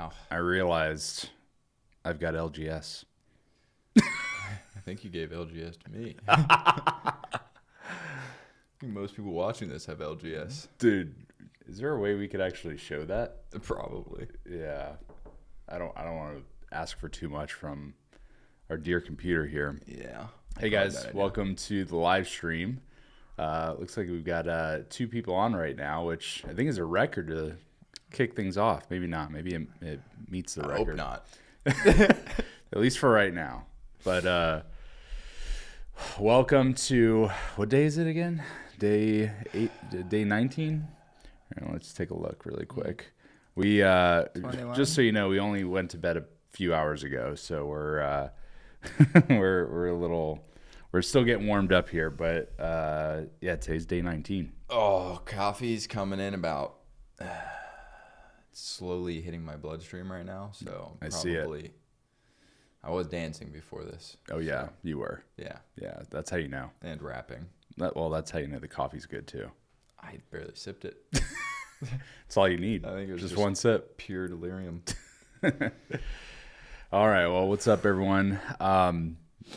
Wow. I realized I've got LGS. I think you gave LGS to me. I think most people watching this have LGS. Dude, is there a way we could actually show that? Probably. Yeah. I don't want to ask for too much from our dear computer here. Yeah. Hey guys, welcome to the live stream. Looks like we've got 2 people on right now, which I think is a record to kick things off. Maybe not. Maybe it meets the record. I hope not. At least for right now. But welcome to, what day is it again? Day 19? Let's take a look really quick. We just so you know, we only went to bed a few hours ago, so we're we're a little, we're still getting warmed up here, but yeah, today's day 19. Oh, coffee's coming in about slowly hitting my bloodstream right now, so I see it. I was dancing before this. Oh yeah, you were. Yeah. Yeah, that's how you know. And rapping. Well, that's how you know the coffee's good too. I barely sipped it. That's all you need. I think it was just one sip. Pure delirium. All right. Well, what's up, everyone?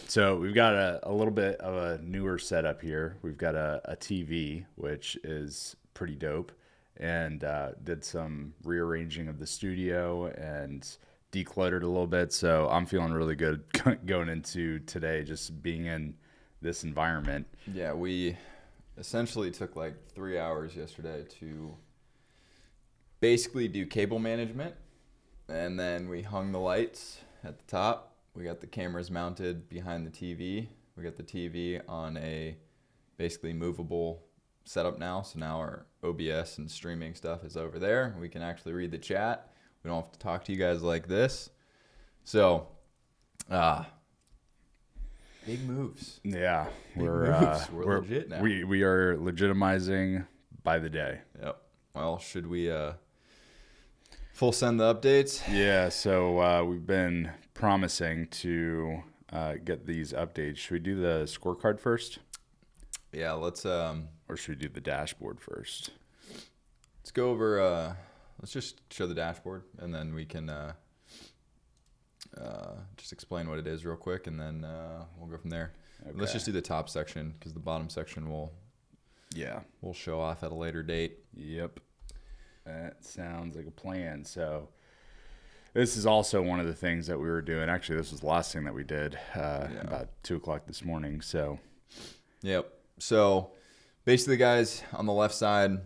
So we've got a little bit of a newer setup here. We've got a TV, which is pretty dope, and did some rearranging of the studio and decluttered a little bit. So I'm feeling really good going into today, just being in this environment. Yeah, we essentially took like 3 hours yesterday to basically do cable management, and then we hung the lights at the top. We got the cameras mounted behind the TV. We got the TV on a basically movable setup now. So now our OBS and streaming stuff is over there. We can actually read the chat. We don't have to talk to you guys like this. So, big moves. Yeah, We're legit now. We are legitimizing by the day. Yep. Well, should we full send the updates? Yeah, so we've been promising to get these updates. Should we do the scorecard first? Yeah, let's or should we do the dashboard first? Let's go over let's just show the dashboard, and then we can just explain what it is real quick, and then we'll go from there. Okay. Let's just do the top section, because the bottom section we'll show off at a later date. Yep. That sounds like a plan. So this is also one of the things that we were doing. Actually, this was the last thing that we did about 2 o'clock this morning. So, yep. So basically, guys, on the left side,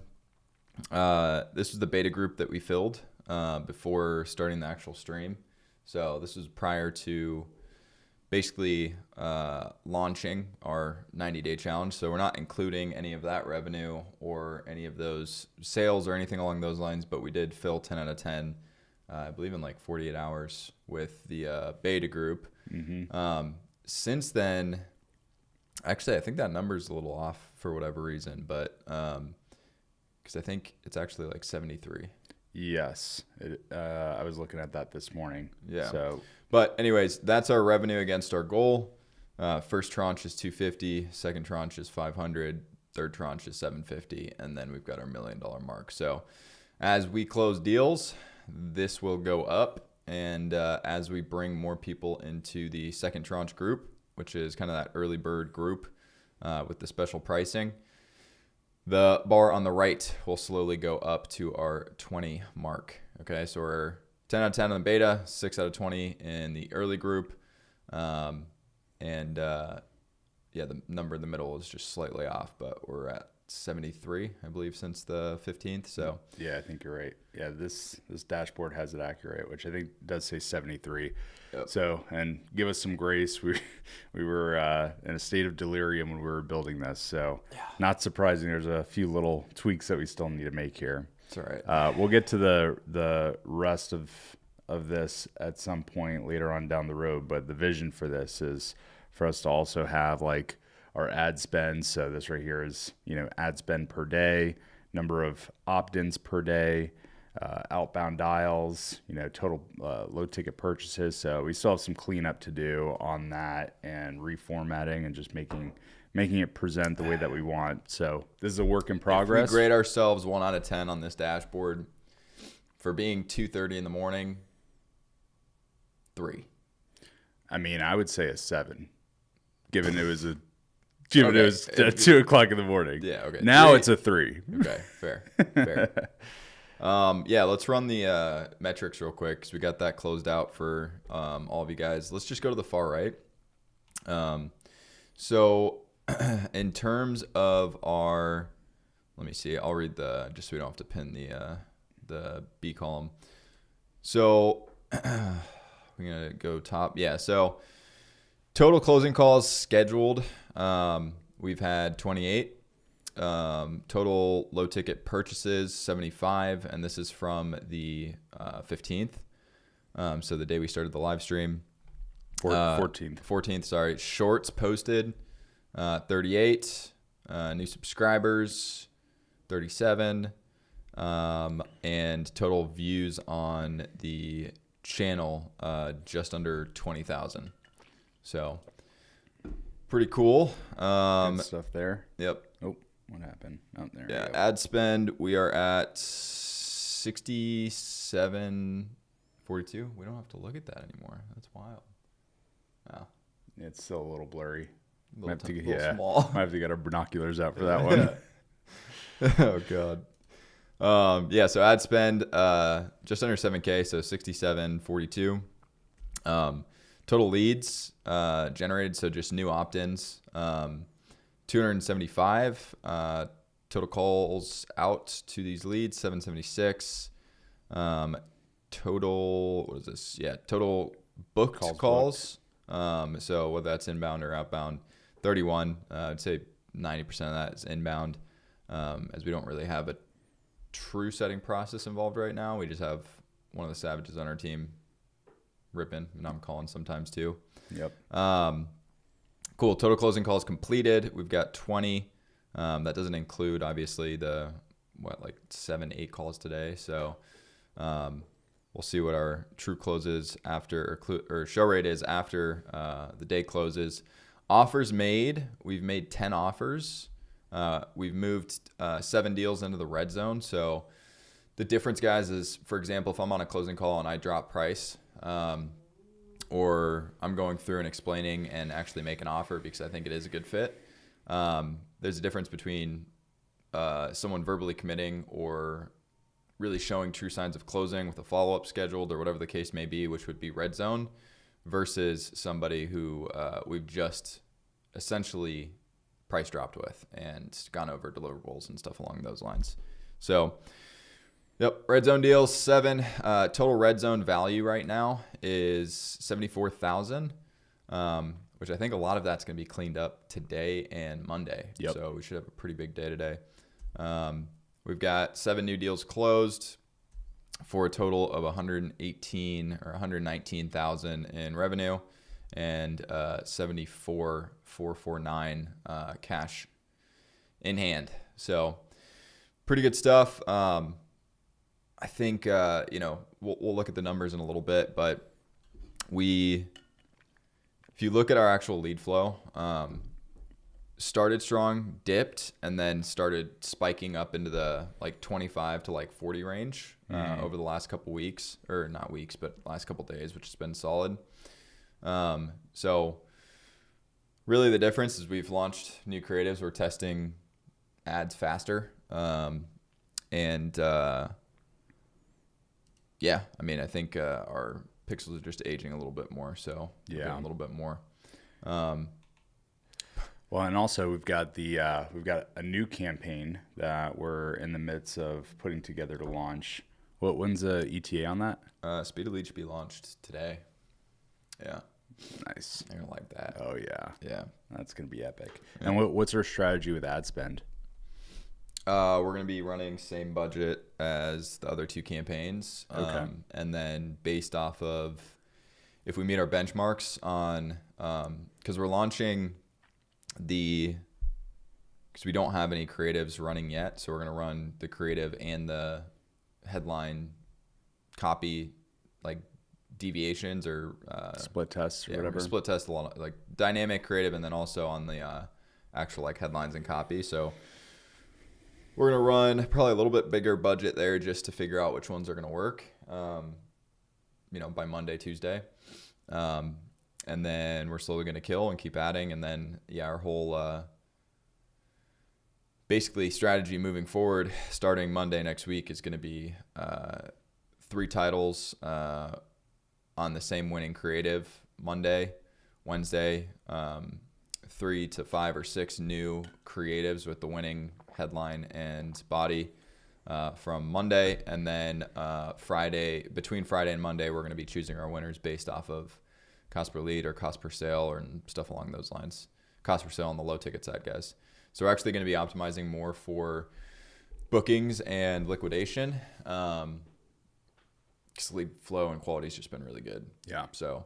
this was the beta group that we filled before starting the actual stream. So this was prior to basically launching our 90-day challenge. So we're not including any of that revenue or any of those sales or anything along those lines, but we did fill 10 out of 10, I believe in like 48 hours with the beta group. Mm-hmm. Since then, actually, I think that number's a little off for whatever reason, but because I think it's actually like 73. Yes. I was looking at that this morning. Yeah. So, but anyways, that's our revenue against our goal. First tranche is 250, second tranche is 500, third tranche is 750, and then we've got our $1 million mark. So as we close deals, this will go up, and as we bring more people into the second tranche group, which is kind of that early bird group with the special pricing, the bar on the right will slowly go up to our 20 mark. Okay, so we're 10 out of 10 on the beta, 6 out of 20 in the early group. Yeah, the number in the middle is just slightly off, but we're at 73, I believe, since the 15th. So yeah, I think you're right. Yeah, this dashboard has it accurate, which I think does say 73. Yep. So, and give us some grace. We were in a state of delirium when we were building this. So yeah. Not surprising. There's a few little tweaks that we still need to make here. That's all right. We'll get to the rest of this at some point later on down the road. But the vision for this is for us to also have like our ad spend. So this right here is, ad spend per day, number of opt-ins per day, outbound dials, total low ticket purchases. So we still have some cleanup to do on that and reformatting and just making it present the way that we want. So this is a work in progress. If we grade ourselves 1 out of 10 on this dashboard for being 2:30 in the morning 3. I mean, I would say a 7, given it was Okay. it was at 2:00 in the morning. Yeah. Okay. Now 3. it's a 3. Okay. Fair. Fair. Yeah, let's run the metrics real quick because we got that closed out for all of you guys. Let's just go to the far right. So in terms of our, let me see. I'll read just so we don't have to pin the B column. So we're gonna go top. Yeah. So total closing calls scheduled. We've had 28. Total low ticket purchases 75, and this is from the 15th. So the day we started the live stream. 14th, sorry. Shorts posted 38. New subscribers 37. And total views on the channel just under 20,000. So pretty cool. Good stuff there. Yep. Oh, what happened? Oh, there. Yeah. We go. Ad spend, we are at 67.42. We don't have to look at that anymore. That's wild. Wow. It's still a little blurry. Little Small. Might have to get our binoculars out for that one. Oh God. Yeah. So ad spend, just under 7K. So 67.42. Total leads, generated. So just new opt-ins, 275. Total calls out to these leads, 776. Total, what is this? Yeah. Total booked calls. So whether that's inbound or outbound, 31. I'd say 90% of that is inbound, as we don't really have a true setting process involved right now. We just have one of the savages on our team ripping, and I'm calling sometimes too. Yep. Cool. Total closing calls completed. We've got 20. That doesn't include obviously the 7-8 calls today. So we'll see what our true closes after or show rate is after the day closes. Offers made. We've made 10 offers. We've moved 7 deals into the red zone. So the difference, guys, is, for example, if I'm on a closing call and I drop price, or I'm going through and explaining and actually make an offer because I think it is a good fit. There's a difference between someone verbally committing or really showing true signs of closing with a follow-up scheduled or whatever the case may be, which would be red zone, versus somebody who we've just essentially price dropped with and gone over deliverables and stuff along those lines. So, yep, red zone deals 7. Total red zone value right now is 74,000, which I think a lot of that's going to be cleaned up today and Monday. Yep. So we should have a pretty big day today. We've got 7 new deals closed for a total of 119,000 in revenue and 74,449 cash in hand. So pretty good stuff. I think we'll look at the numbers in a little bit, but if you look at our actual lead flow, started strong, dipped, and then started spiking up into the 25 to 40 range over the last couple weeks, or not weeks, but last couple days, which has been solid. So really the difference is we've launched new creatives. We're testing ads faster. Yeah, I mean, I think our pixels are just aging a little bit more, so yeah, a little bit more. Well, and also we've got a new campaign that we're in the midst of putting together to launch. When's the ETA on that? Speed of Lead should be launched today. Yeah. Nice. You're gonna like that. Oh yeah. Yeah. That's gonna be epic. Yeah. And what's our strategy with ad spend? We're going to be running same budget as the other 2 campaigns. Okay. And then based off of if we meet our benchmarks on, because we're launching because we don't have any creatives running yet. So we're going to run the creative and the headline copy, deviations or split tests or whatever. Split test a lot of dynamic creative, and then also on the actual headlines and copy. So we're going to run probably a little bit bigger budget there just to figure out which ones are going to work. by Monday, Tuesday. And then we're slowly going to kill and keep adding. And then, our whole basically strategy moving forward, starting Monday next week, is going to be 3 titles on the same winning creative Monday, Wednesday, 3 to 5 or 6 new creatives with the winning headline and body from Monday. And then Friday, between Friday and Monday, we're going to be choosing our winners based off of cost per lead or cost per sale or stuff along those lines. Cost per sale on the low ticket side, guys. So we're actually going to be optimizing more for bookings and liquidation. Because lead flow and quality has just been really good. Yeah. So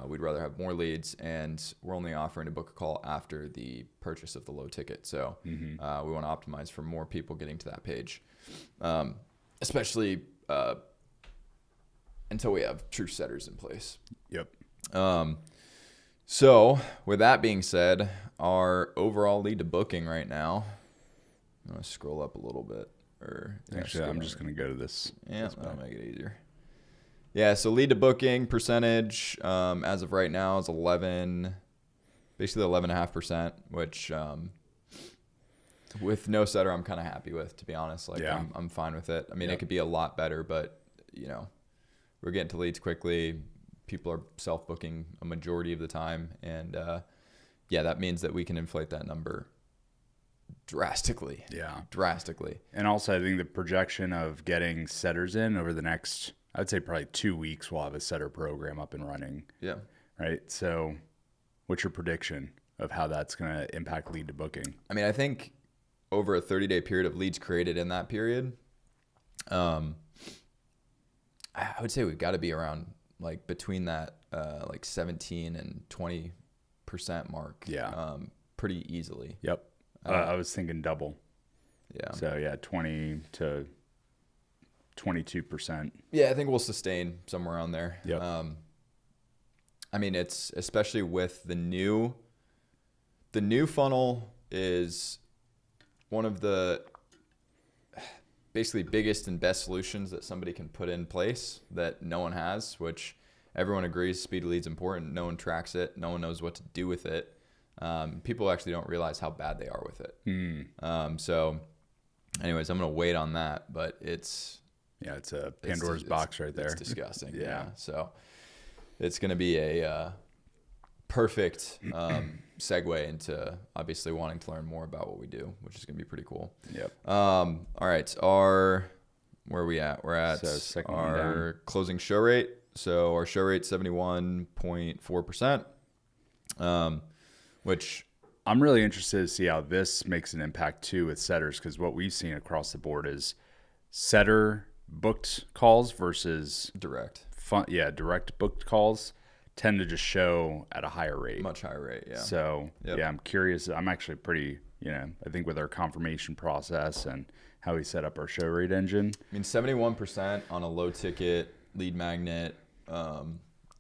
we'd rather have more leads, and we're only offering to book a call after the purchase of the low ticket. So we want to optimize for more people getting to that page, especially until we have true setters in place. Yep. So with that being said, our overall lead to booking right now, I'm going to scroll up a little bit. Actually, I'm just going to go to this. Yeah, that'll make it easier. Yeah, so lead to booking percentage as of right now is 11.5%, which with no setter I'm kind of happy with, to be honest. I'm fine with it. I mean, It could be a lot better, but we're getting to leads quickly. People are self-booking a majority of the time, and that means that we can inflate that number drastically. Yeah, drastically. And also, I think the projection of getting setters in over the next, I'd say probably 2 weeks, we'll have a setter program up and running. Yeah. Right. So what's your prediction of how that's going to impact lead to booking? I mean, I think over a 30-day period of leads created in that period, I would say we've got to be around between that 17 and 20% mark. Yeah. Pretty easily. Yep. I was thinking double. Yeah. So 20 to 22%. Yeah, I think we'll sustain somewhere around there. Yep. I mean, it's especially with the new funnel is one of the basically biggest and best solutions that somebody can put in place that no one has, which everyone agrees speed of lead's important. No one tracks it. No one knows what to do with it. People actually don't realize how bad they are with it. So anyways, I'm going to wait on that, but it's a Pandora's box right there. It's disgusting. Yeah. So it's going to be a perfect segue into obviously wanting to learn more about what we do, which is going to be pretty cool. Yep. All right. Where are we at? We're at our closing show rate. So our show rate 71.4%, which I'm really interested to see how this makes an impact too with setters, because what we've seen across the board is setter booked calls versus direct booked calls tend to just show at a higher rate. Much higher rate, yeah. So, I'm curious. I'm actually pretty, I think with our confirmation process and how we set up our show rate engine. I mean, 71% on a low ticket lead magnet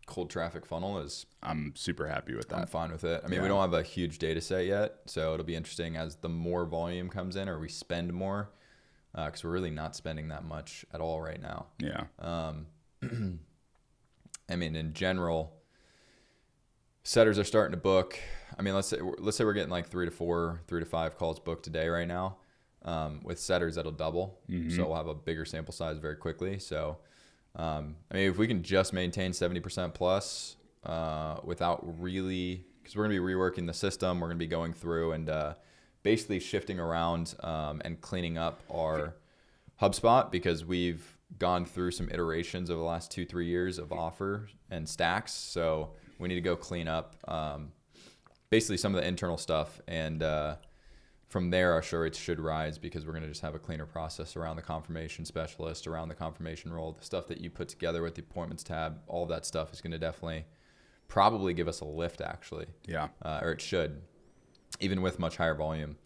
cold traffic funnel I'm super happy with that. I'm fine with it. I mean, we don't have a huge data set yet, so it'll be interesting as the more volume comes in or we spend more, because we're really not spending that much at all right now. Yeah. I mean, in general, setters are starting to book. I mean, let's say we're getting 3 to 5 calls booked a day right now. With setters, that'll double. So we'll have a bigger sample size very quickly. So, I mean, if we can just maintain 70% plus without really, because we're going to be reworking the system, we're going to be going through and basically shifting around and cleaning up our HubSpot, because we've gone through some iterations over the last 2-3 years of offer and stacks. So we need to go clean up basically some of the internal stuff, and from there our show rates should rise, because we're going to just have a cleaner process around the confirmation specialist, around the confirmation role, the stuff that you put together with the appointments tab. All of that stuff is going to definitely probably give us a lift, actually. Yeah. Or it should, even with much higher volume.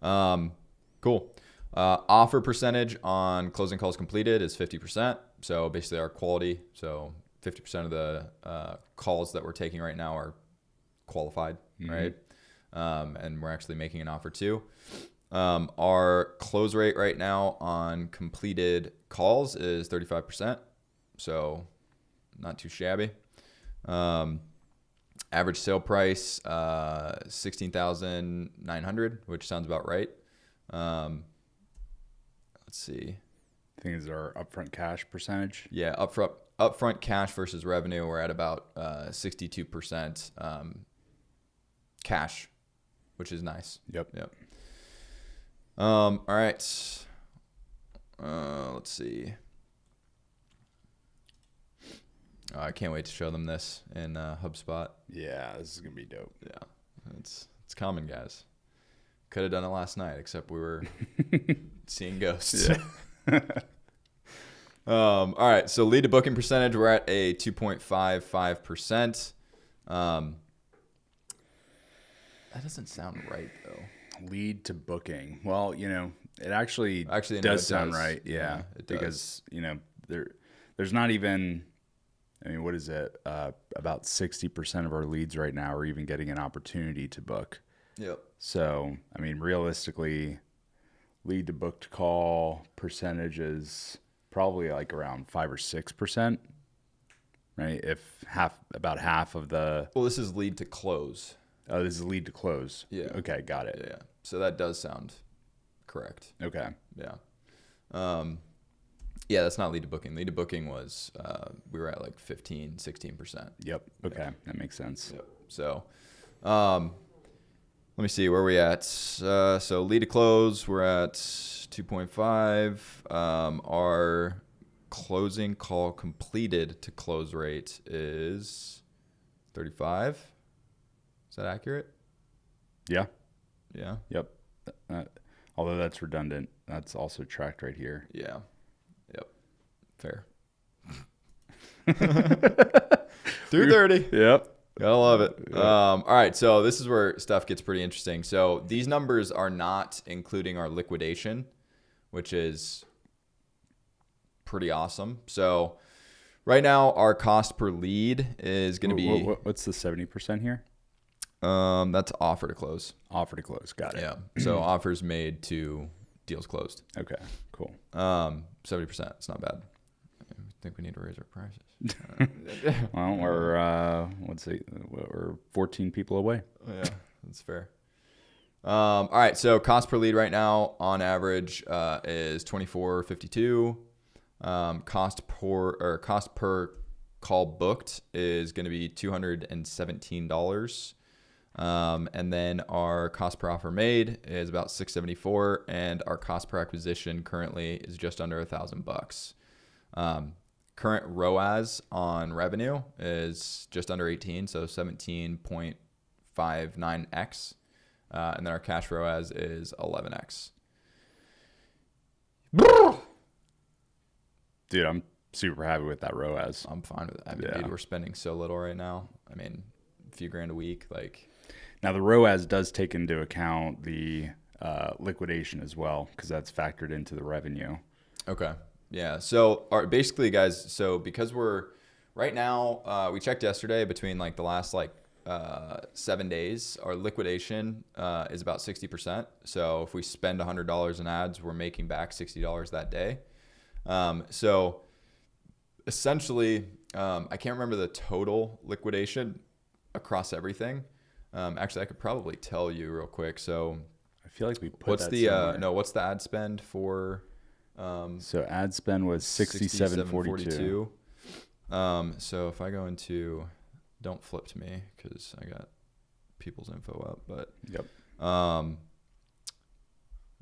Cool. Offer percentage on closing calls completed is 50%. So basically our quality. So 50% of the calls that we're taking right now are qualified, right? And we're actually making an offer too. Our close rate right now on completed calls is 35%. So not too shabby. Average sale price, 16,900, which sounds about right. Let's see. I think is our upfront cash percentage. Yeah, upfront cash versus revenue, we're at about 62% cash, which is nice. Yep. All right. Let's see. Oh, I can't wait to show them this in HubSpot. Yeah, this is gonna be dope. Yeah, it's common, guys. Could have done it last night, except we were seeing ghosts. Yeah. All right, so lead to booking percentage, we're at a 2.55%. That doesn't sound right though. Lead to booking. Well, it actually no, does it sound does. right. Yeah, it does. because there's not even. I mean, what is it? About 60% of our leads right now are even getting an opportunity to book. Yep. So, I mean, realistically, lead to book to call percentage is probably like around 5 or 6%, right? If about half of the. Well, this is lead to close. Oh, this is lead to close. Yeah. Okay, got it. Yeah. So that does sound correct. Okay. Yeah. Yeah, that's not lead to booking. Lead to booking was, we were at like 15, 16%. Yep. Okay. That makes sense. Yep. So, let me see where we at. So lead to close, we're at 2.5. Our closing call completed to close rate is 35. Is that accurate? Yeah. Yeah. Yep. Although that's redundant, that's also tracked right here. Yeah. Yep. Fair. 230. Yep. Gotta love it. All right, so this is where stuff gets pretty interesting. So these numbers are not including our liquidation, which is pretty awesome. So right now, our cost per lead is going to be... What's the 70% here? That's offer to close. Offer to close. Got it. Yeah. So offers made to deals closed. Okay, cool. 70%. It's not bad. I think we need to raise our prices. Well, we're 14 people away. Yeah, that's fair. All right, so cost per lead right now on average is $24.52. Cost per call booked is going to be $217. And then our cost per offer made is about $674, and our cost per acquisition currently is just under $1,000. Current ROAS on revenue is just under 18, so 17.59x. And then our cash ROAS is 11x. Dude, I'm super happy with that ROAS. I'm fine with that. I mean, Yeah. dude, we're spending so little right now. I mean, a few grand a week, like. Now the ROAS does take into account the liquidation as well, because that's factored into the revenue. Okay. Yeah. So basically, guys, so because we're right now, we checked yesterday, between like the last 7 days, our liquidation is about 60%. So if we spend $100 in ads, we're making back $60 that day. So essentially, I can't remember the total liquidation across everything. Actually, I could probably tell you real quick. So I feel like we put what's that the somewhere. what's the ad spend for? So ad spend was $67.42. So if I go into, don't flip to me because I got people's info up, but Yep.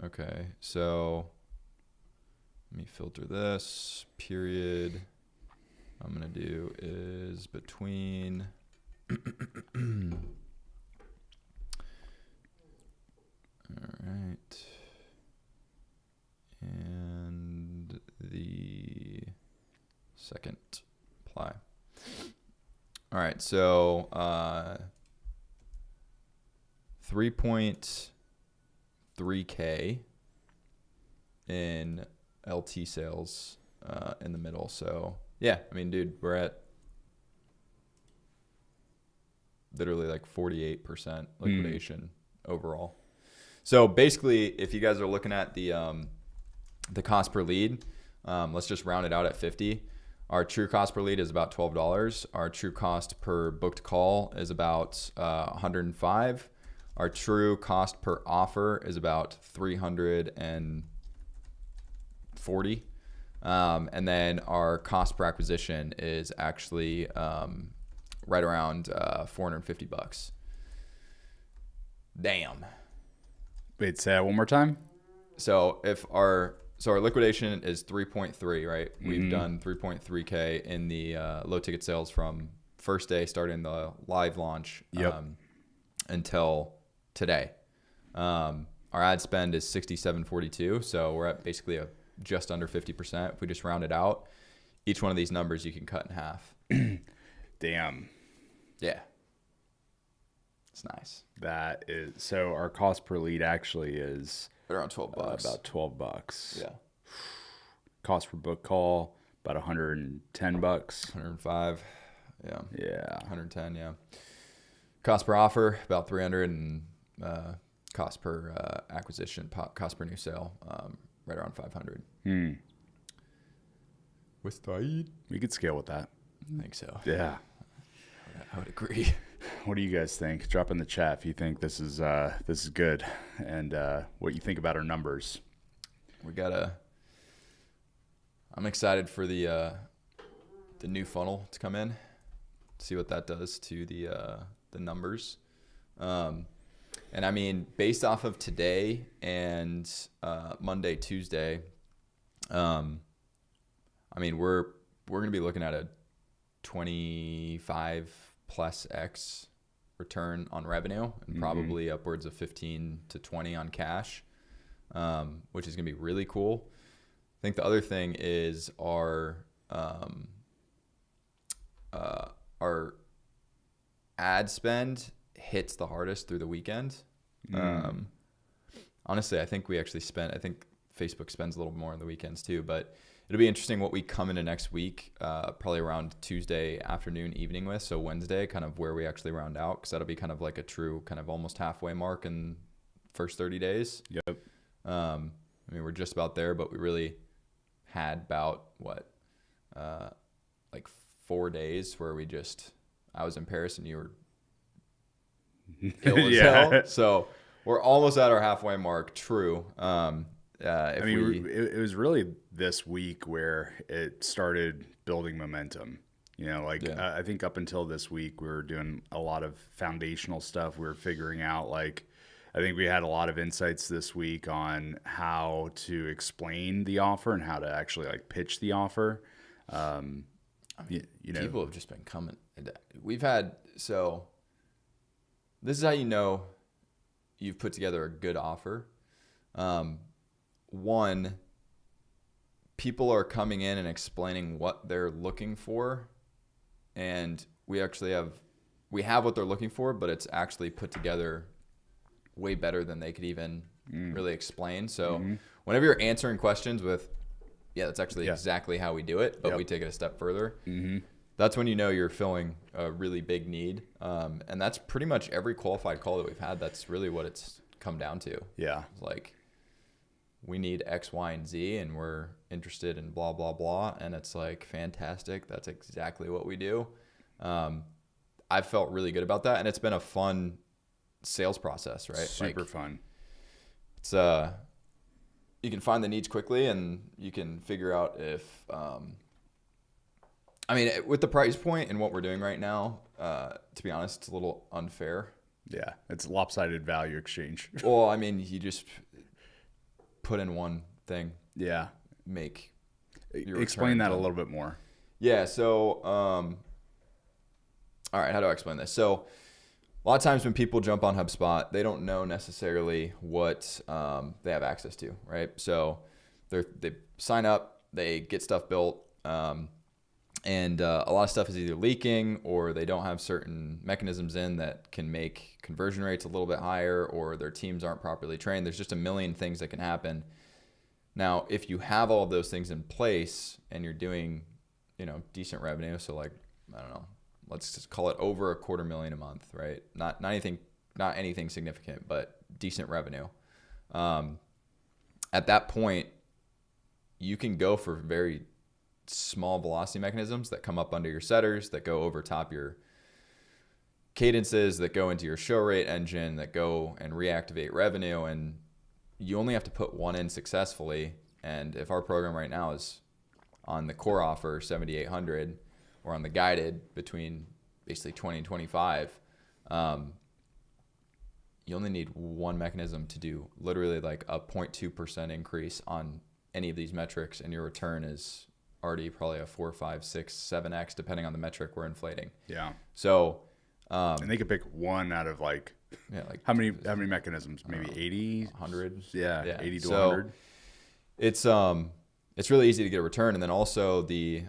Okay, so let me filter this. Period. I'm gonna do is between. All right. And the second apply. All right, so 3.3K in LT sales in the middle. So yeah, I mean, dude, we're at literally like 48% liquidation overall. So basically, if you guys are looking at the cost per lead, let's just round it out at 50. Our true cost per lead is about $12. Our true cost per booked call is about $105. Our true cost per offer is about $340. And then our cost per acquisition is actually right around $450. Damn. Wait, say that one more time. So our liquidation is 3.3, right? We've done 3.3K in the low ticket sales from first day starting the live launch until today. Our ad spend is 67.42, so we're at basically just under 50%. If we just round it out, each one of these numbers you can cut in half. Damn. Yeah. It's nice. That is, so our cost per lead actually is around $12. About $12. Yeah. Cost per book call about $110. 105. Yeah. Yeah. 110. Yeah. Cost per offer about 300, and cost per acquisition, cost per new sale, right around 500. With Saeed, we could scale with that. I think so. Yeah. I would agree. What do you guys think? Drop in the chat if you think this is good, and what you think about our numbers. I'm excited for the new funnel to come in, see what that does to the numbers. And I mean, based off of today and Monday, Tuesday, I mean, we're going to be looking at a 25 plus X return on revenue, and probably upwards of 15 to 20 on cash, which is going to be really cool. I think the other thing is our ad spend hits the hardest through the weekend. Honestly, I think Facebook spends a little more on the weekends too, but it'll be interesting what we come into next week, probably around Tuesday afternoon, evening with. So Wednesday, kind of where we actually round out, because that'll be kind of like a true kind of almost halfway mark in first 30 days. Yep. I mean, we're just about there, but we really had about like 4 days where I was in Paris and you were ill as hell. So we're almost at our halfway mark. True. It was really this week where it started building momentum. I think up until this week, we were doing a lot of foundational stuff. We were figuring out, I think we had a lot of insights this week on how to explain the offer and how to actually pitch the offer. People have just been coming. So this is how you know you've put together a good offer. One, people are coming in and explaining what they're looking for, and we have what they're looking for, but it's actually put together way better than they could even really explain. So whenever you're answering questions with, that's actually exactly how we do it, but we take it a step further, that's when you know you're filling a really big need. And that's pretty much every qualified call that we've had. That's really what it's come down to. Yeah. It's we need X, Y, and Z, and we're interested in blah, blah, blah. And it's fantastic. That's exactly what we do. I've felt really good about that. And it's been a fun sales process, right? Super fun. It's you can find the needs quickly, and you can figure out if with the price point and what we're doing right now, to be honest, it's a little unfair. Yeah, it's lopsided value exchange. Well, you just put in one thing. Yeah. Explain that a little bit more. Yeah. So, all right, how do I explain this? So a lot of times when people jump on HubSpot, they don't know necessarily what they have access to, right? So they sign up, they get stuff built, and a lot of stuff is either leaking, or they don't have certain mechanisms in that can make conversion rates a little bit higher, or their teams aren't properly trained. There's just a million things that can happen. Now, if you have all of those things in place and you're doing, decent revenue, so I don't know, let's just call it over $250,000 a month, right? Not anything significant, but decent revenue. At that point, you can go for very small velocity mechanisms that come up under your setters, that go over top your cadences, that go into your show rate engine, that go and reactivate revenue. And you only have to put one in successfully. And if our program right now is on the core offer 7,800 or on the guided between basically 20 and 25, you only need one mechanism to do literally like a 0.2% increase on any of these metrics, and your return is already probably a 4, 5, 6, 7x depending on the metric we're inflating. Yeah. So and they could pick one out of like how many mechanisms? Maybe 80, 100. Yeah, 80 to so 100. It's really easy to get a return. And then also the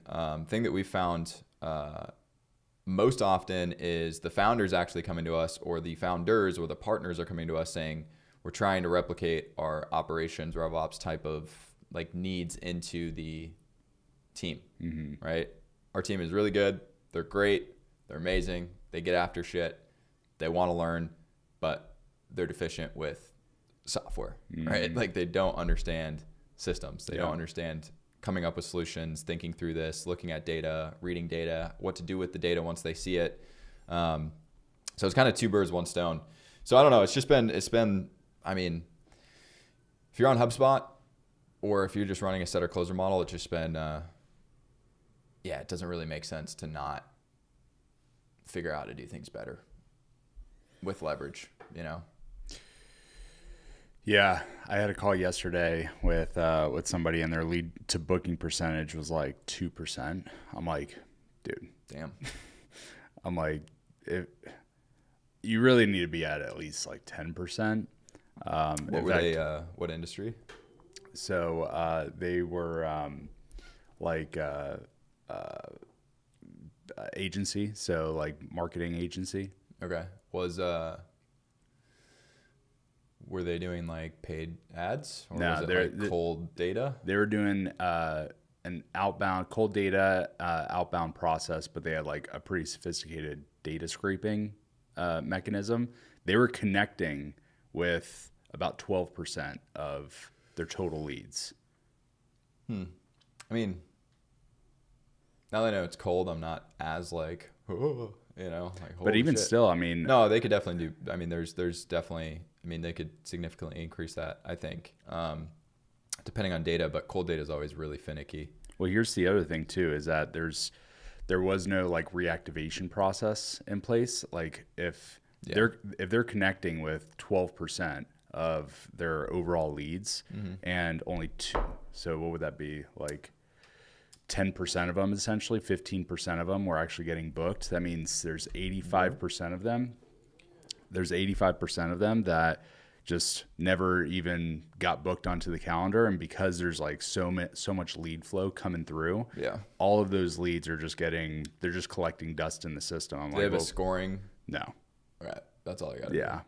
thing that we found most often is the founders actually coming to us, or the founders or the partners are coming to us saying, we're trying to replicate our operations, RevOps type of like needs into the team, right? Our team is really good. They're great. They're amazing. They get after shit. They want to learn, but they're deficient with software, right? Like they don't understand systems. They don't understand coming up with solutions, thinking through this, looking at data, reading data, what to do with the data once they see it. So it's kind of two birds, one stone. So I don't know. It's been, I mean, if you're on HubSpot or if you're just running a setter closer model, it's just been, it doesn't really make sense to not figure out how to do things better with leverage, you know? Yeah, I had a call yesterday with somebody, and their lead to booking percentage was like 2%. I'm like, dude, damn. I'm like, you really need to be at least like 10%. What were they? What industry? So they were agency, so like marketing agency. Okay. Were they doing like paid ads, or was it like cold data? They were doing an outbound cold data outbound process, but they had like a pretty sophisticated data scraping mechanism. They were connecting with about 12% of their total leads. I mean, now that I know it's cold, I'm not as like, you know, like, but even shit. still, I mean, no, they could definitely do. I mean, there's definitely. I mean, they could significantly increase that, I think, depending on data. But cold data is always really finicky. Well, here's the other thing too: is that there was no like reactivation process in place. Like if they're connecting with 12% of their overall leads, and only 2, so what would that be? Like 10% of them, essentially 15% of them were actually getting booked. That means there's 85% of them. There's 85% of them that just never even got booked onto the calendar. And because there's like so much lead flow coming through, all of those leads are they're just collecting dust in the system. I'm Do they have a scoring? No. All right. That's all I got to do.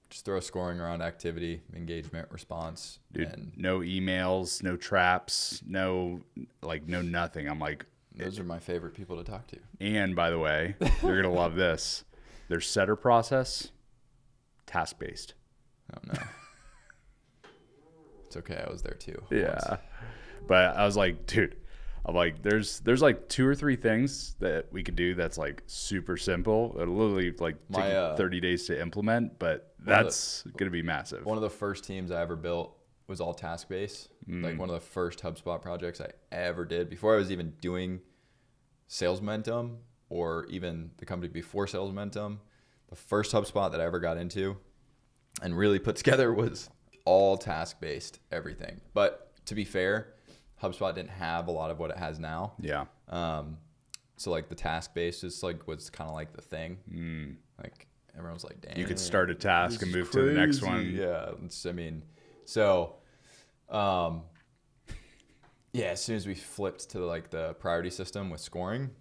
Just throw scoring around activity, engagement, response. Dude, and no emails, no traps, no nothing. I'm like, those are my favorite people to talk to. And by the way, you're going to love this. Their setter process, task-based. Oh, no. It's okay. I was there too. Yeah. Once. But I was like, dude, I'm like, there's like 2 or 3 things that we could do that's like super simple. It'll literally like take 30 days to implement, but that's going to be massive. One of the first teams I ever built was all task-based. Like one of the first HubSpot projects I ever did before I was even doing Sales Momentum, or even the company before Sales Momentum. The first HubSpot that I ever got into and really put together was all task-based everything. But to be fair, HubSpot didn't have a lot of what it has now. Yeah. So like the task-based is like was kind of like the thing. Like everyone's like, damn. You could start a task and move to the next one. Yeah. I mean, so as soon as we flipped to like the priority system with scoring,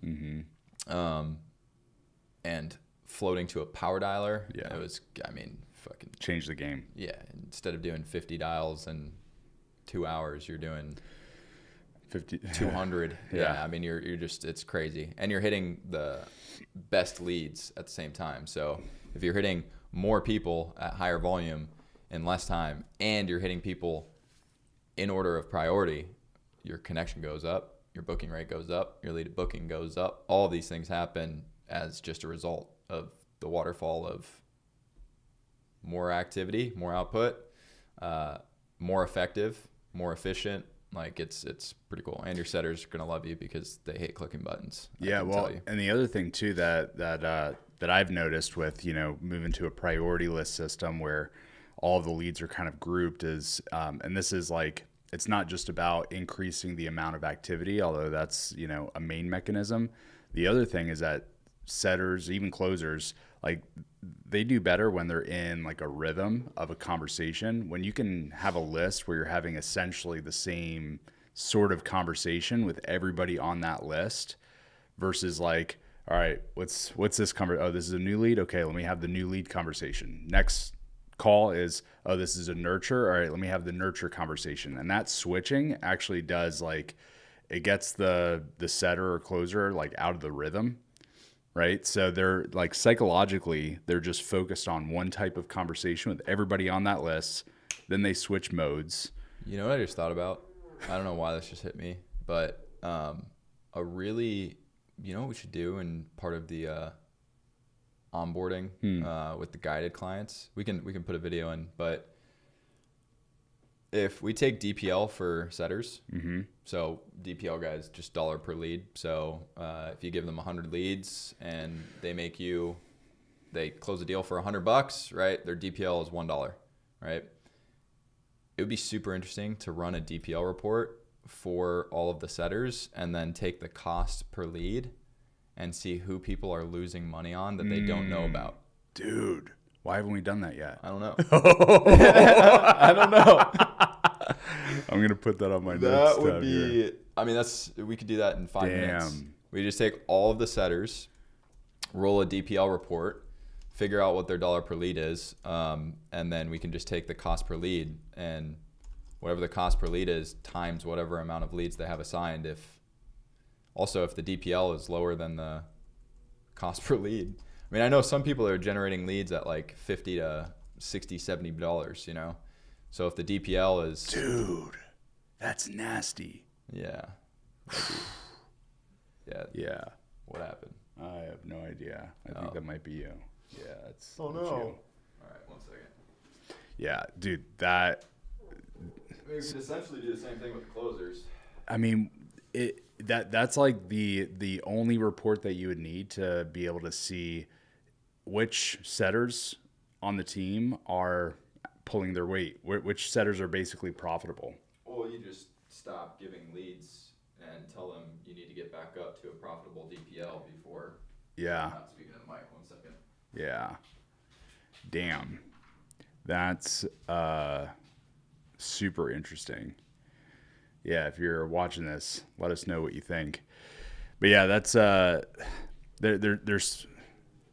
and floating to a power dialer, it was, I mean, fucking change the game. Yeah. Instead of doing 50 dials in 2 hours, you're doing 200. I mean, you're just, it's crazy. And you're hitting the best leads at the same time. So if you're hitting more people at higher volume in less time, and you're hitting people in order of priority, your connection goes up your booking rate goes up, your lead to booking goes up. All of these things happen as just a result of the waterfall of more activity, more output, more effective, more efficient. Like it's pretty cool. And your setters are going to love you because they hate clicking buttons. Yeah. Well, and the other thing too, that I've noticed with, moving to a priority list system where all of the leads are kind of grouped is, and this is like, it's not just about increasing the amount of activity, although that's, a main mechanism. The other thing is that setters, even closers, like they do better when they're in like a rhythm of a conversation. When you can have a list where you're having essentially the same sort of conversation with everybody on that list versus like, all right, what's this conversation? Oh, this is a new lead. Okay, let me have the new lead conversation. Next call is, oh, this is a nurture. All right, let me have the nurture conversation. And that switching actually does like, it gets the setter or closer like out of the rhythm, right? So they're like psychologically, they're just focused on one type of conversation with everybody on that list. Then they switch modes. You know what I just thought about? I don't know why this just hit me, but you know what we should do in part of the onboarding with the guided clients? We can put a video in, but if we take DPL for setters, so DPL guys, just dollar per lead. So if you give them 100 leads and they close a deal for $100, right? Their DPL is $1, right? It would be super interesting to run a DPL report for all of the setters and then take the cost per lead and see who people are losing money on that they don't know about. Dude, why haven't we done that yet? I don't know. I don't know. I'm going to put that on my notes. That would be, here. I mean, we could do that in 5 minutes. We just take all of the setters, roll a DPL report, figure out what their dollar per lead is, and then we can just take the cost per lead and whatever the cost per lead is times whatever amount of leads they have assigned. If the DPL is lower than the cost per lead. I mean, I know some people are generating leads at like $50 to $60, $70, So if the DPL is... Dude, that's nasty. Yeah. Yeah. What happened? I have no idea. I think that might be you. Yeah, that's you. All right, 1 second. Yeah, dude, that... We could essentially do the same thing with the closers. I mean, that's like the only report that you would need to be able to see which setters on the team are pulling their weight, which setters are basically profitable. Well, you just stop giving leads and tell them you need to get back up to a profitable DPL before. Yeah. I'm not speaking to the mic. 1 second. Yeah. Damn. That's super interesting. Yeah, if you're watching this, let us know what you think. But yeah, that's there's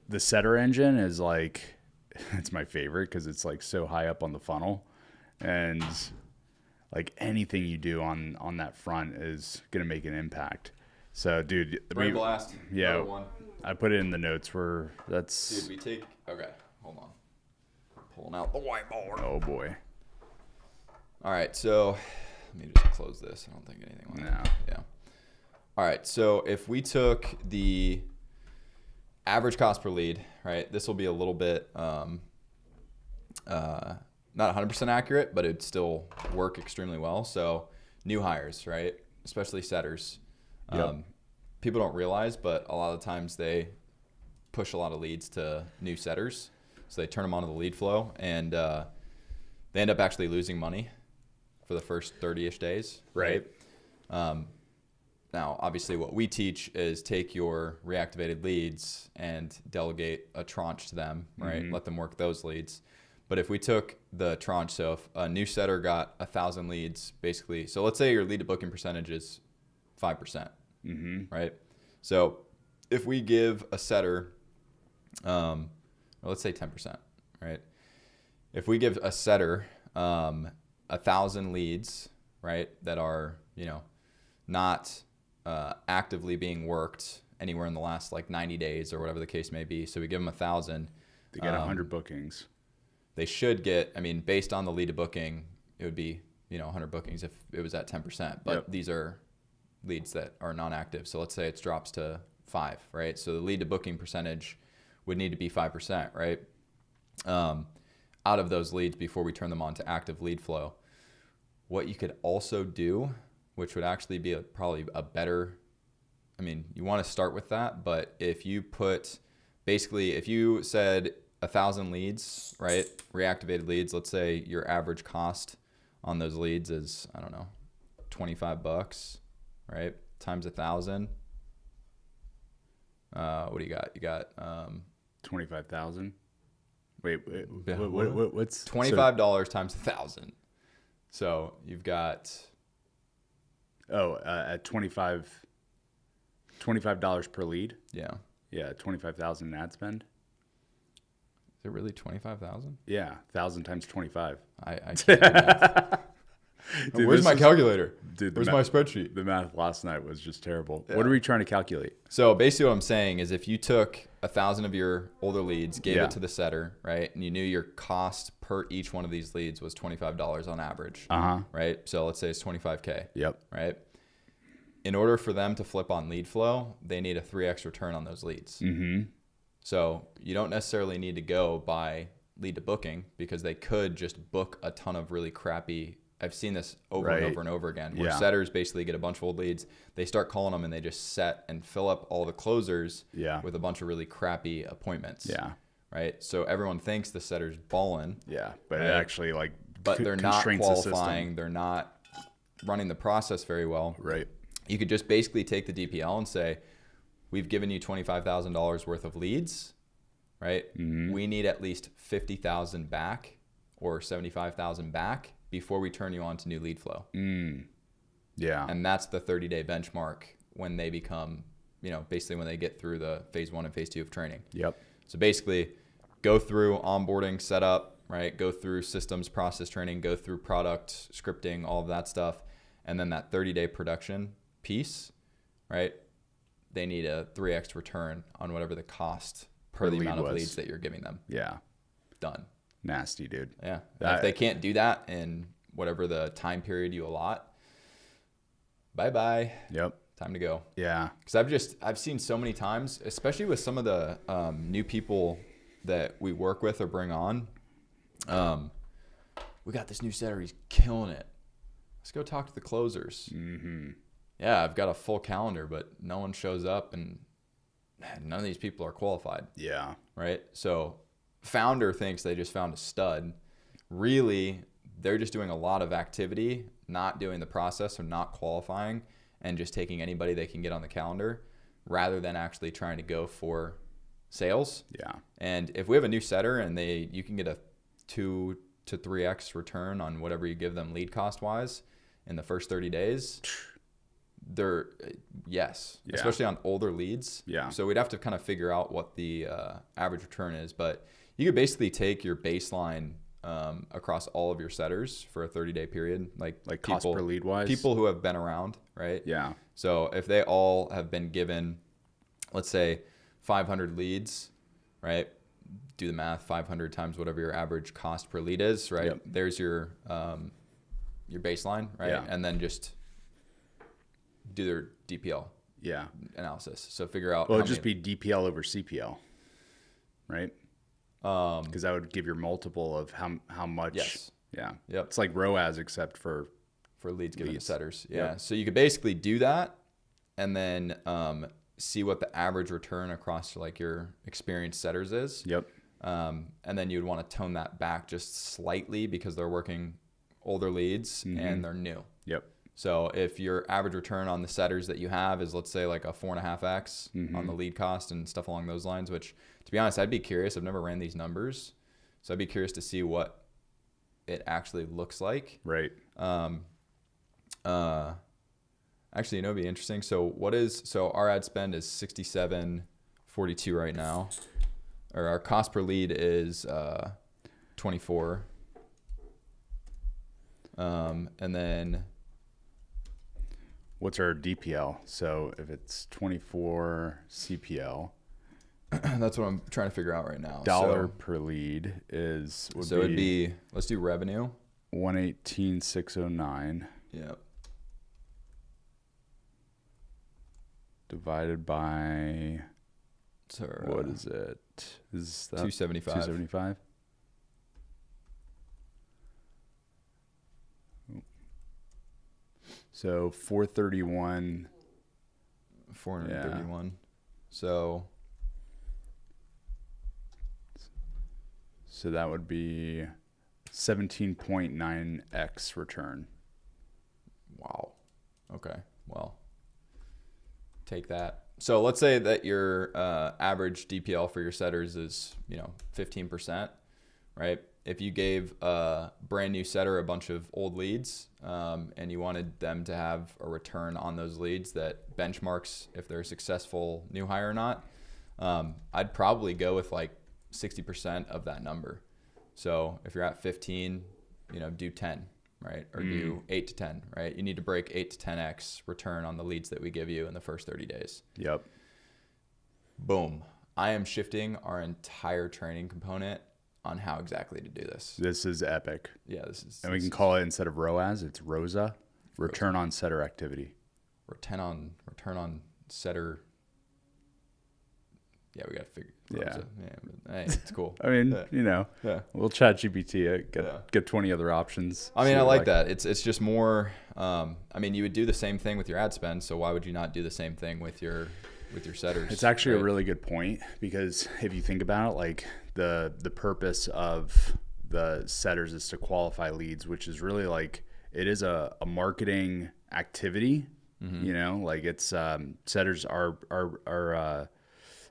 the setter engine is like, it's my favorite because it's like so high up on the funnel, and like anything you do on that front is gonna make an impact. So, dude, blast. Yeah, I put it in the notes where that's. Dude, okay, hold on. Pulling out the whiteboard. Oh boy. All right, so let me just close this. I don't think anything will happen. Yeah. All right, so if we took the average cost per lead, right? This will be a little bit not 100% accurate, but it'd still work extremely well. So new hires, right? Especially setters. Yep. People don't realize, but a lot of times they push a lot of leads to new setters. So they turn them onto the lead flow, and they end up actually losing money for the first 30-ish days. Right. Now, obviously, what we teach is take your reactivated leads and delegate a tranche to them, right? Let them work those leads. But if we took the tranche, so if a new setter got 1,000 leads, basically, so let's say your lead to booking percentage is 5%, right? So if we give a setter, or let's say 10%, right? If we give a setter 1,000 leads, right, that are, not actively being worked anywhere in the last like 90 days or whatever the case may be. So we give them 1,000. They get 100 bookings. They should get, based on the lead to booking, it would be, 100 bookings if it was at 10%. But these are leads that are non-active. So let's say it drops to 5, right? So the lead to booking percentage would need to be 5%, right? Out of those leads before we turn them on to active lead flow. What you could also do, which would actually be probably a better, I mean, you want to start with that, but if you put, basically, if you said 1,000 leads, right? Reactivated leads, let's say your average cost on those leads is, I don't know, $25, right? Times 1,000. What do you got? You got 25,000. Wait, Yeah, what's $25 times 1,000. So you've got at $25 per lead. yeah. 25,000 ad spend. Is it really 25,000? Yeah, 1,000 times 25. I can't do math. Dude, Where's my calculator? Dude, Where's my spreadsheet? The math last night was just terrible. Yeah. What are we trying to calculate? So basically what I'm saying is if you took 1,000 of your older leads, gave Yeah. it to the setter, right? And you knew your cost per each one of these leads was $25 on average, right? So let's say it's 25K, Yep. right? In order for them to flip on lead flow, they need a 3x return on those leads. Mm-hmm. So you don't necessarily need to go by lead to booking because they could just book a ton of really crappy. I've seen this over and Right. over and over again where Yeah. setters basically get a bunch of old leads. They start calling them and they just set and fill up all the closers Yeah. with a bunch of really crappy appointments. Yeah. Right. So everyone thinks the setter's balling, Yeah. But Right. it actually but they're not constrains the system. qualifying. They're not running the process very well. Right. You could just basically take the DPL and say, we've given you $25,000 worth of leads, right? Mm-hmm. We need at least 50,000 back or 75,000 back before we turn you on to new lead flow. Yeah. And that's the 30-day benchmark when they become, basically when they get through the phase 1 and phase 2 of training. Yep. So basically go through onboarding, setup, right? Go through systems, process training, go through product, scripting, all of that stuff. And then that 30-day production piece, right? They need a 3x return on whatever the cost per the lead amount of was. leads that you're giving them. Yeah. Done. Nasty, dude. Yeah. And if they can't do that in whatever the time period you allot, bye-bye. Yep. Time to go. Yeah. Because I've seen so many times, especially with some of the new people that we work with or bring on. We got this new setter. He's killing it. Let's go talk to the closers. Mm-hmm. Yeah, I've got a full calendar, but no one shows up, and none of these people are qualified, Yeah. right? So founder thinks they just found a stud. Really, they're just doing a lot of activity, not doing the process or not qualifying, and just taking anybody they can get on the calendar rather than actually trying to go for sales. Yeah. And if we have a new setter and you can get a 2 to 3x return on whatever you give them lead cost wise in the first 30 days, yes, Yeah. especially on older leads. Yeah. So we'd have to kind of figure out what the average return is, but you could basically take your baseline across all of your setters for a 30-day period, like cost per lead wise. people who have been around, right? Yeah. So if they all have been given, let's say 500 leads, right? Do the math, 500 times whatever your average cost per lead is, right? Yep. There's your baseline, right? Yeah. And then just do their DPL Yeah. analysis. So figure out. Well, it'd just be DPL over CPL, right? Um, Because that would give your multiple of how much. Yes. Yeah. Yep. It's like ROAS except for. for leads given to Leads. setters. Yeah. Yep. So you could basically do that and then see what the average return across like your experienced setters is. Yep. And then you'd want to tone that back just slightly because they're working older leads and they're new. Yep. So if your average return on the setters that you have is, let's say, like a 4.5x on the lead cost and stuff along those lines, which, to be honest, I'd be curious. I've never ran these numbers. So I'd be curious to see what it actually looks like. Right. Actually, it'd be interesting. So our ad spend is 67.42 right now, or our cost per lead is 24. And then What's our DPL? So if it's 24 CPL, that's what I'm trying to figure out right now. dollar per lead It'd be, let's do revenue. 118,609. Yep. divided by, So, what is it? Is that 275. 275? So 431. 431. Yeah. So that would be 17.9x return. Wow. Okay. Well, take that. So let's say that your average DPL for your setters is, 15%, right? If you gave a brand new setter a bunch of old leads, and you wanted them to have a return on those leads that benchmarks if they're a successful new hire or not, I'd probably go with like 60% of that number. So if you're at 15, do 10, right? Or do 8 to 10, right? You need to break 8 to 10x return on the leads that we give you in the first 30 days. Yep. Boom. I am shifting our entire training component on how exactly to do this. This is epic. Yeah, this is. And we can call it, instead of ROAS, it's ROSA, return on setter activity. Return on setter. Yeah, we got to figure. Yeah. But, hey, it's cool. I mean, Yeah. we'll chat GPT it, get 20 other options. I mean, I like that. It's just more. You would do the same thing with your ad spend. So why would you not do the same thing with your setters? It's actually a really good point, because if you think about it, like the purpose of the setters is to qualify leads, which is really like, it is a marketing activity. Mm-hmm. Like it's setters are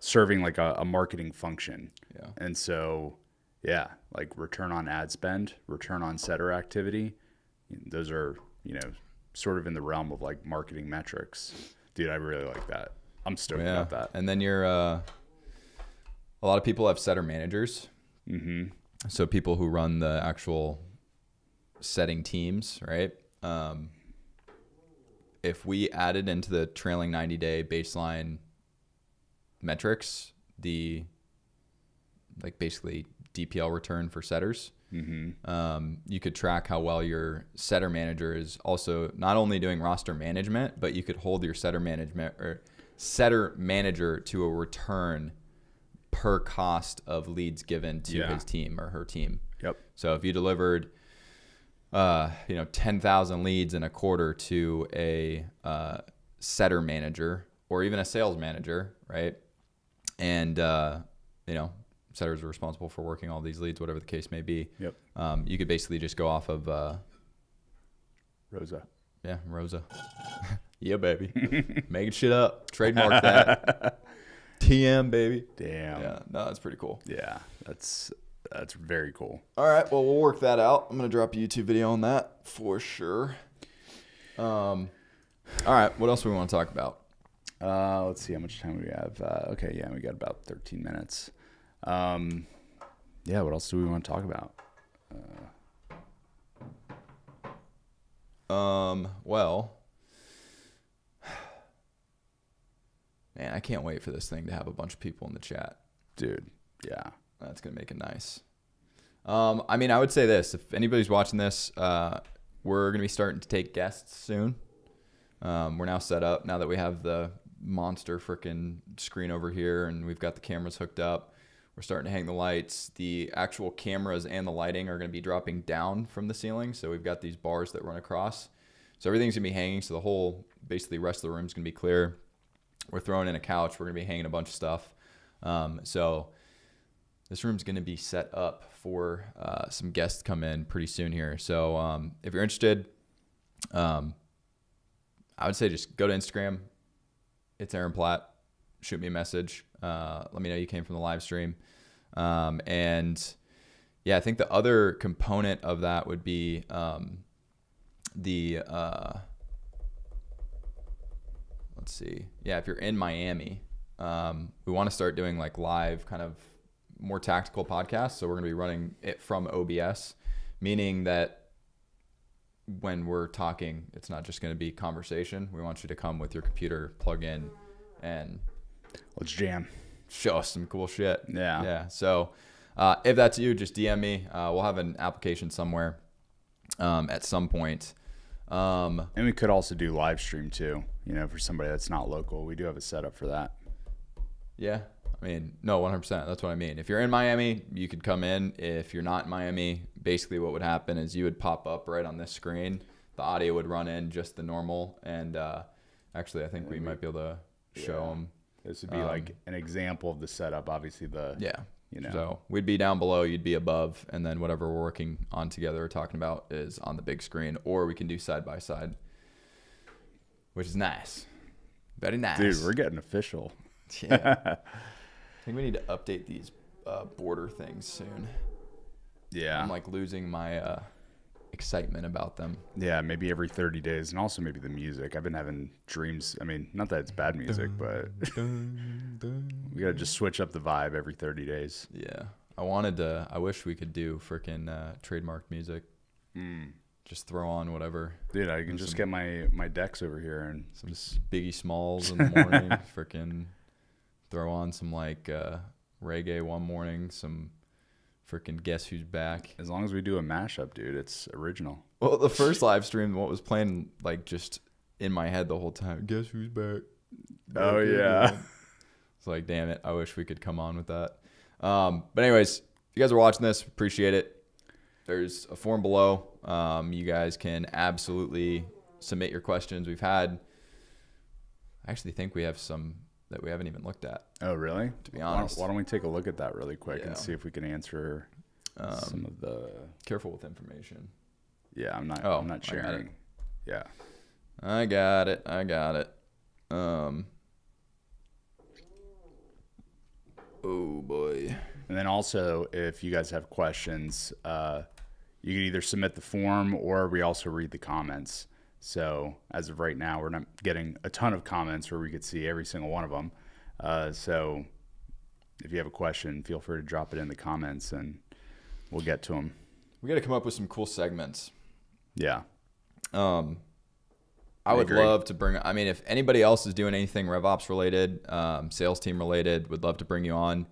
serving like a marketing function. Yeah. And so, yeah, like return on ad spend, return on setter activity, those are, sort of in the realm of like marketing metrics. Dude, I really like that. I'm stoked about that. And then you're, a lot of people have setter managers. Mm-hmm. So people who run the actual setting teams, right? If we added into the trailing 90-day baseline metrics, the basically DPL return for setters, you could track how well your setter manager is also not only doing roster management, but you could hold your setter manager to a return per cost of leads given to his team or her team. Yep. So if you delivered 10,000 leads in a quarter to a setter manager or even a sales manager, right? And setters are responsible for working all these leads, whatever the case may be. Yep. You could basically just go off of ROSA. Yeah, Rosa. Yeah, baby. Making shit up. Trademark that. TM, baby. Damn. Yeah, no, that's pretty cool. Yeah, that's very cool. All right, well, we'll work that out. I'm going to drop a YouTube video on that for sure. All right, what else do we want to talk about? Let's see how much time we have. Okay, yeah, we got about 13 minutes. Yeah, what else do we want to talk about? Well, man, I can't wait for this thing to have a bunch of people in the chat. Dude, yeah. That's going to make it nice. I would say this. If anybody's watching this, we're going to be starting to take guests soon. We're now set up, now that we have the monster freaking screen over here and we've got the cameras hooked up. We're starting to hang the lights. The actual cameras and the lighting are going to be dropping down from the ceiling. So we've got these bars that run across. So everything's going to be hanging. So the whole, basically, rest of the room's going to be clear. We're throwing in a couch. We're going to be hanging a bunch of stuff. So this room's going to be set up for some guests to come in pretty soon here. So if you're interested, I would say just go to Instagram. It's Aaron Platt. Shoot me a message. Let me know you came from the live stream. And yeah, I think the other component of that would be let's see. Yeah, if you're in Miami, we want to start doing like live kind of more tactical podcasts. So we're going to be running it from OBS, meaning that when we're talking, it's not just going to be conversation. We want you to come with your computer, plug in, and let's jam. Show us some cool shit. Yeah. Yeah. So if that's you, just DM me. We'll have an application somewhere at some point. And we could also do live stream too, you know, for somebody that's not local. We do have a setup for that. Yeah. I mean, no, 100%. That's what I mean. If you're in Miami, you could come in. If you're not in Miami, basically what would happen is you would pop up right on this screen. The audio would run in just the normal. And actually, I think we might be able to show them. This would be like an example of the setup. Obviously, you know. So we'd be down below, you'd be above, and then whatever we're working on together or talking about is on the big screen, or we can do side by side, which is nice. Very nice. Dude, we're getting official. Yeah. I think we need to update these border things soon. Yeah. I'm like losing my excitement about them. Yeah, maybe every 30 days, and also maybe the music. I've been having dreams. I mean, not that it's bad music, but we gotta just switch up the vibe every 30 days. Yeah, I wish we could do freaking trademarked music. Just throw on whatever. Dude, I can just get my decks over here and some Biggie Smalls in the morning. Freaking throw on some like reggae one morning, some freaking Guess Who's Back. As long as we do a mashup, dude, it's original. Well, the first live stream, what was playing like just in my head the whole time, Guess Who's Back. Oh, yeah. It's like, damn it, I wish we could come on with that. But anyways, if you guys are watching this, appreciate it. There's a form below. You guys can absolutely submit your questions. I actually think we have some that we haven't even looked at. Oh, really? To be honest. Why don't we take a look at that really quick Yeah. and see if we can answer some of the... Careful with information. Yeah, I'm not sharing. I got it. Yeah. I got it. Oh, boy. And then also, if you guys have questions, you can either submit the form or we also read the comments. So as of right now, we're not getting a ton of comments where we could see every single one of them. So if you have a question, feel free to drop it in the comments and we'll get to them. We got to come up with some cool segments. Yeah. I would love to bring, I mean, if anybody else is doing anything RevOps related, sales team related, would love to bring you on.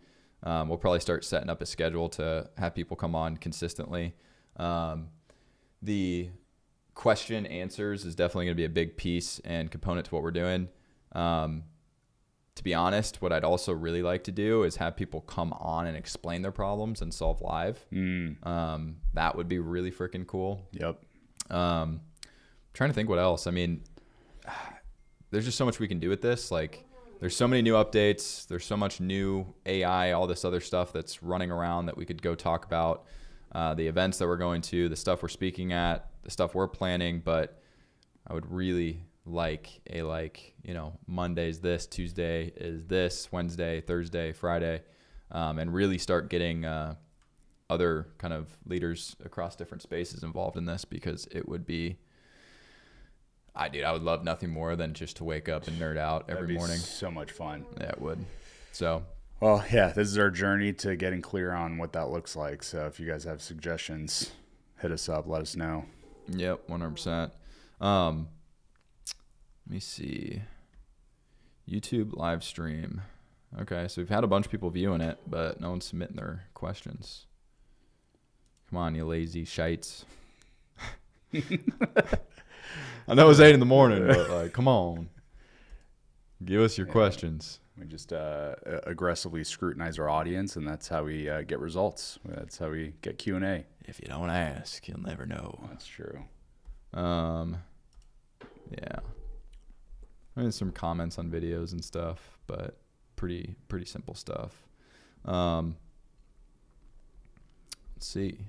We'll probably start setting up a schedule to have people come on consistently. The question answers is definitely going to be a big piece and component to what we're doing. To be honest, what I'd also really like to do is have people come on and explain their problems and solve live. That would be really freaking cool. Yep. Trying to think what else. I mean, there's just so much we can do with this. Like, there's so many new updates. There's so much new AI, all this other stuff that's running around that we could go talk about. The events that we're going to, the stuff we're speaking at, the stuff we're planning. But I would really like Monday's this, Tuesday is this, Wednesday, Thursday, Friday, and really start getting other kind of leaders across different spaces involved in this, because it would be, I would love nothing more than just to wake up and nerd out every morning. So much fun. Yeah, it would. So, well, yeah, this is our journey to getting clear on what that looks like. So if you guys have suggestions, hit us up, let us know. Yep, 100%. Let me see. YouTube live stream. Okay, so we've had a bunch of people viewing it, but no one's submitting their questions. Come on, you lazy shites. I know it's 8 in the morning, but like, come on. Give us your questions. We just aggressively scrutinize our audience, and that's how we get results. That's how we get Q&A. If you don't ask, you'll never know. That's true. Yeah. I mean, some comments on videos and stuff, but pretty simple stuff. Let's see.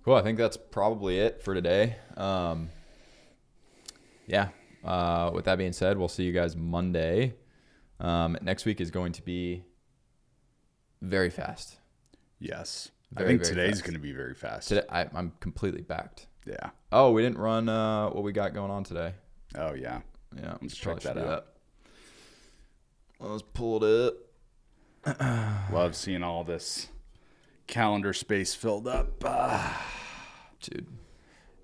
Cool. I think that's probably it for today. Yeah. With that being said, we'll see you guys Monday. Next week is going to be very fast. Yes. Very, I think very today's fast. going to be very fast. Today, I'm completely backed. Yeah. Oh, we didn't run what we got going on today. Oh, yeah. Yeah. Let's check that out. Let's pull it up. Love seeing all this calendar space filled up. Dude.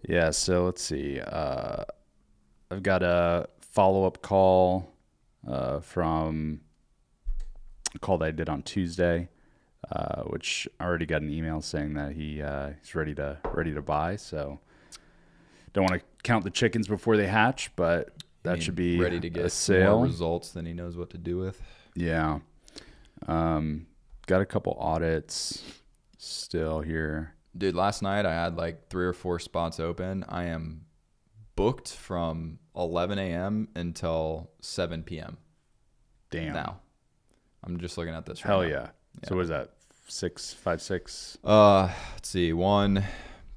Yeah, so let's see. I've got a follow-up call from a call that I did on Tuesday. which I already got an email saying that he's ready to buy. So don't want to count the chickens before they hatch, but that should be ready to get a sale. More results than he knows what to do with. Yeah. Got a couple audits still here. Dude, last night I had like 3 or 4 spots open. I am booked from 11 a.m. until 7 p.m. Damn. Now. I'm just looking at this right Hell now. yeah. So what is that? 5, 6? Let's see. 1.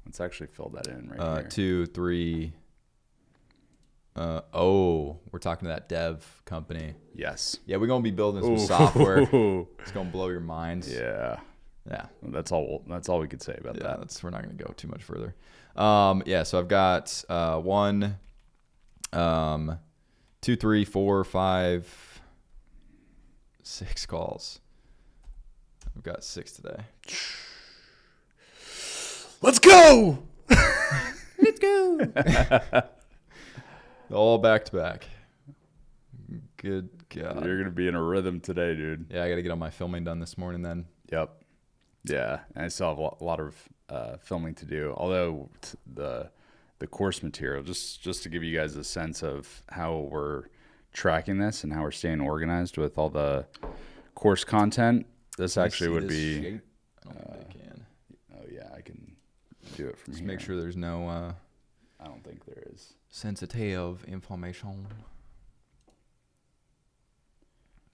Let's actually fill that in right here. 2, 3. We're talking to that dev company. Yes. Yeah, we're gonna be building some software. It's gonna blow your minds. Yeah. Yeah. That's all we could say about that. We're not gonna go too much further. So I've got 1, 2, 3, 4, 5, 6 calls. I've got 6 today. Let's go. Let's go. All back to back. Good God. You're gonna be in a rhythm today, dude. Yeah, I got to get all my filming done this morning then. Yep. Yeah, and I still have a lot of filming to do. Although the course material, just to give you guys a sense of how we're tracking this and how we're staying organized with all the course content. This actually would be. Shape? I don't think I can. Oh yeah, I can do it from Just here. make sure there's no I don't think there is. sensitive information.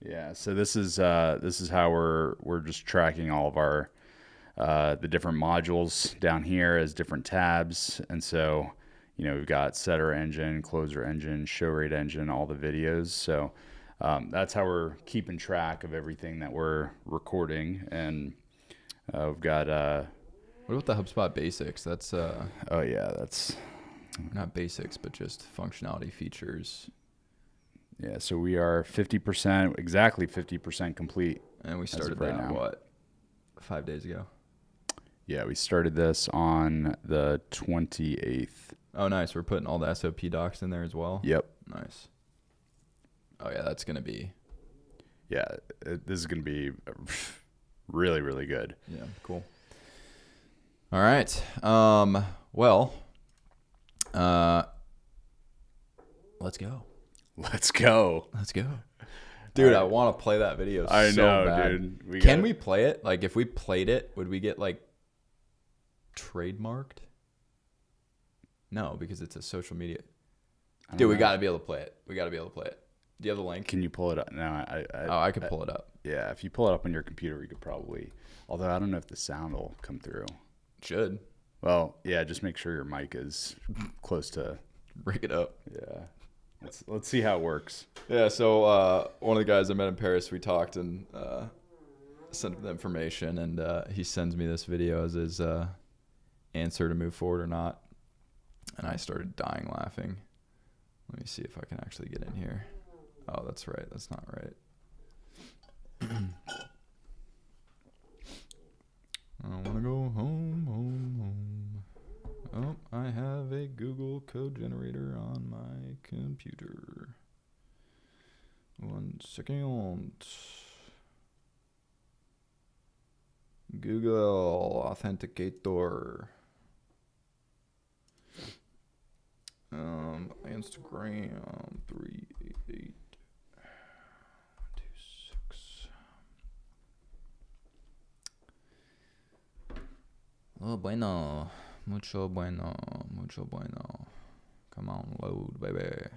Yeah, so this is how we're just tracking all of our the different modules down here as different tabs, and so we've got setter engine, closer engine, show rate engine, all the videos. So that's how we're keeping track of everything that we're recording, and we've got. What about the HubSpot basics? That's Oh yeah, that's not basics, but just functionality features. Yeah, so we are 50%, exactly 50% complete. And we started right that, now. 5 days ago? Yeah, we started this on the 28th. Oh, nice. We're putting all the SOP docs in there as well? Yep. Nice. Oh, yeah, that's going to be... Yeah, this is going to be really, really good. Yeah, cool. All right. Let's go. Let's go. Let's go. Dude, right. I want to play that video I so know, bad. dude. Can we play it? Like, if we played it, would we get, like, trademarked? No, because it's a social media. Dude, we got to be able to play it. We got to be able to play it. Do you have the link? Can you pull it up? No, I could pull it up. Yeah, if you pull it up on your computer, you could probably... Although I don't know if the sound will come through. Should. Well, yeah, just make sure your mic is close to... Break it up. Yeah. Let's see how it works. Yeah, so one of the guys I met in Paris, we talked and sent him the information, and he sends me this video as his answer to move forward or not. And I started dying laughing. Let me see if I can actually get in here. Oh, that's right. That's not right. I want to go home, home, home. Oh, I have a Google code generator on my computer. 1 second. Google Authenticator. Instagram 38826. Oh, bueno. Mucho bueno. Mucho bueno. Come on, load, baby.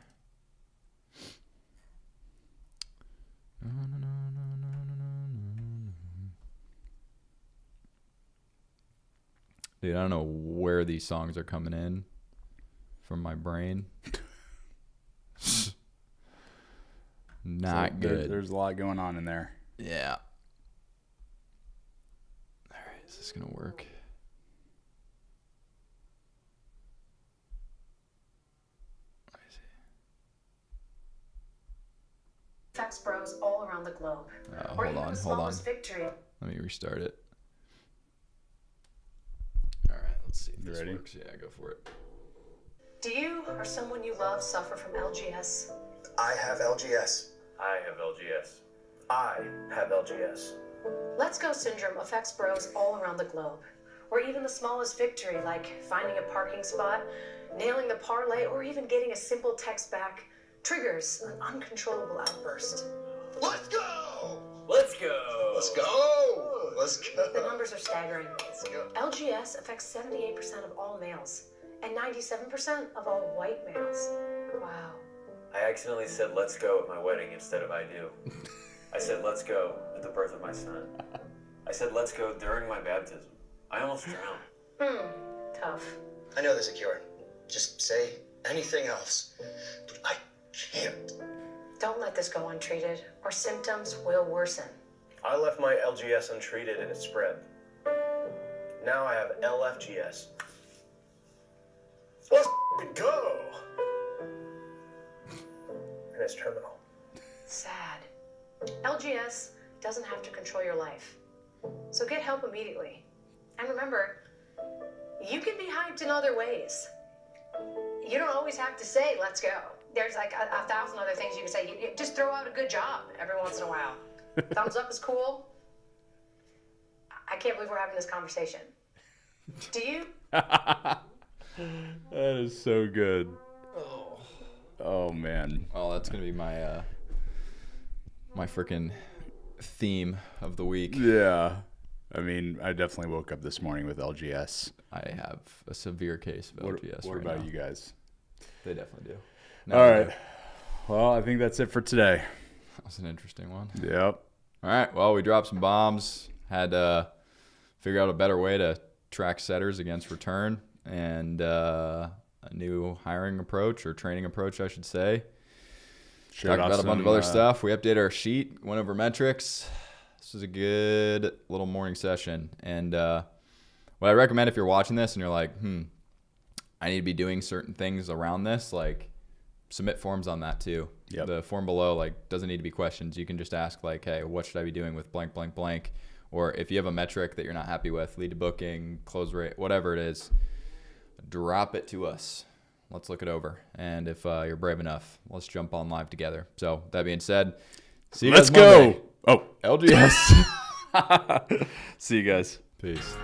Dude, I don't know where these songs are coming in from my brain. Not good. There's a lot going on in there. Yeah. All right, is this going to work? Effects bros all around the globe. Hold on. Victory. Let me restart it. All right, let's see if this ready? works. Yeah, go for it. Do you or someone you love suffer from LGS? I have LGS. I have LGS. I have LGS. Let's Go syndrome affects bros all around the globe, where even the smallest victory, like finding a parking spot, nailing the parlay, or even getting a simple text back, triggers an uncontrollable outburst. Let's go! Let's go! Let's go! Let's The go! numbers are staggering. Let's go. LGS affects 78% of all males and 97% of all white males. Wow. I accidentally said let's go at my wedding instead of I do. I said let's go at the birth of my son. I said let's go during my baptism. I almost drowned. Tough. I know there's a cure. Just say anything else. But I can't. Don't let this go untreated, or symptoms will worsen. I left my LGS untreated and it spread. Now I have LFGS. Let's go! And it's terminal. Sad. LGS doesn't have to control your life. So get help immediately. And remember, you can be hyped in other ways. You don't always have to say, let's go. There's like a 1,000 other things you can say. You just throw out a good job every once in a while. Thumbs up is cool. I can't believe we're having this conversation. Do you? That is so good. Oh man. Oh, that's gonna be my my freaking theme of the week. Yeah. I mean, I definitely woke up this morning with LGS. I have a severe case of LGS. What right about now. you guys? They definitely do. All right. Well, I think that's it for today. That was an interesting one. Yep. All right. Well, we dropped some bombs. Had to figure out a better way to track setters against return, and a new hiring approach, or training approach, I should say. Showed Talked off about a bunch of some, other stuff. We updated our sheet, went over metrics. This was a good little morning session. And what I recommend if you're watching this and you're like, I need to be doing certain things around this, like submit forms on that too. Yep. The form below like doesn't need to be questions. You can just ask like, hey, what should I be doing with blank, blank, blank? Or if you have a metric that you're not happy with, lead to booking, close rate, whatever it is, drop it to us. Let's look it over. And if you're brave enough, let's jump on live together. So that being said, see you Let's guys Monday. go. Oh, LGS. see you guys. Peace.